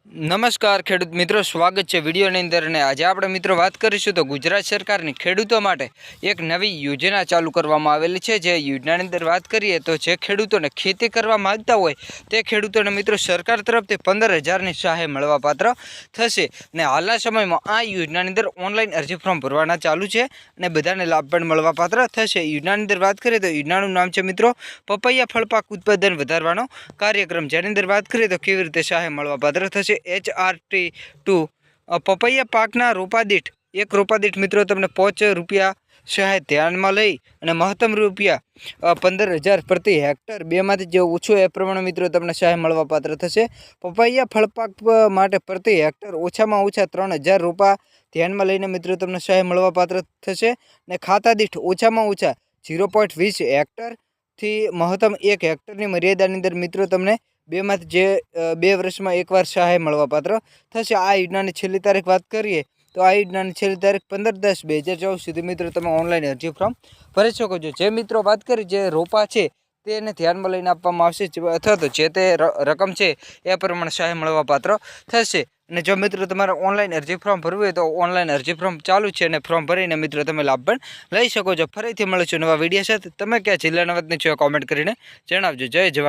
નમસ્કાર ખેડૂત મિત્રો, સ્વાગત છે વિડીયોની અંદર। અને આજે આપણે મિત્રો વાત કરીશું તો ગુજરાત સરકારની ખેડૂતો માટે એક નવી યોજના ચાલુ કરવામાં આવેલી છે। જે યોજનાની અંદર વાત કરીએ તો જે ખેડૂતોને ખેતી કરવા માંગતા હોય તે ખેડૂતોને મિત્રો સરકાર તરફથી 15,000ની સહાય મળવાપાત્ર થશે। અને હાલના સમયમાં આ યોજનાની અંદર ઓનલાઈન અરજી ફોર્મ ભરવાના ચાલુ છે અને બધાને લાભ પણ મળવાપાત્ર થશે। યોજનાની અંદર વાત કરીએ તો યોજનાનું નામ છે મિત્રો પપૈયા ફળપાક ઉત્પાદન વધારવાનો કાર્યક્રમ। જેની અંદર વાત કરીએ તો કેવી રીતે સહાય મળવાપાત્ર થશે। HRT2 પપૈયા પાકના રોપા દીઠ એક રોપા દીઠ મિત્રો તમને ₹5 સહાય ધ્યાનમાં લઈ અને મહત્તમ ₹15,000 પ્રતિ હેક્ટર, બેમાંથી જે ઓછું એ પ્રમાણે મિત્રો તમને સહાય મળવાપાત્ર થશે। પપૈયા ફળપાક માટે પ્રતિ હેક્ટર ઓછામાં ઓછા 3,000 રોપા ધ્યાનમાં લઈને મિત્રો તમને સહાય મળવાપાત્ર થશે। અને ખાતા દીઠ ઓછામાં ઓછા 0.20 હેક્ટરથી મહત્તમ 1 હેક્ટરની મર્યાદાની અંદર મિત્રો તમને બેમાંથી જે 2 વર્ષમાં એકવાર સહાય મળવાપાત્ર થશે। આ યોજનાની છેલ્લી તારીખ વાત કરીએ તો આ યોજનાની છેલ્લી તારીખ 15/10/2024 સુધી મિત્રો તમે ઓનલાઈન અરજી ફોર્મ ભરી શકો છો। જે મિત્રો વાત કરી જે રોપા છે તેને ધ્યાનમાં લઈને આપવામાં આવશે અથવા તો જે તે રકમ છે એ પ્રમાણે સહાય મળવાપાત્ર થશે। અને જો મિત્રો તમારે ઓનલાઈન અરજી ફોર્મ ભરવું હોય તો ઓનલાઈન અરજી ફોર્મ ચાલુ છે અને ફોર્મ ભરીને મિત્રો તમે લાભ પણ લઈ શકો છો। ફરીથી મળીશું નવા વિડીયો સાથે। તમે કયા જિલ્લાના વતની છો કોમેન્ટ કરીને જણાવજો। જય જવાન।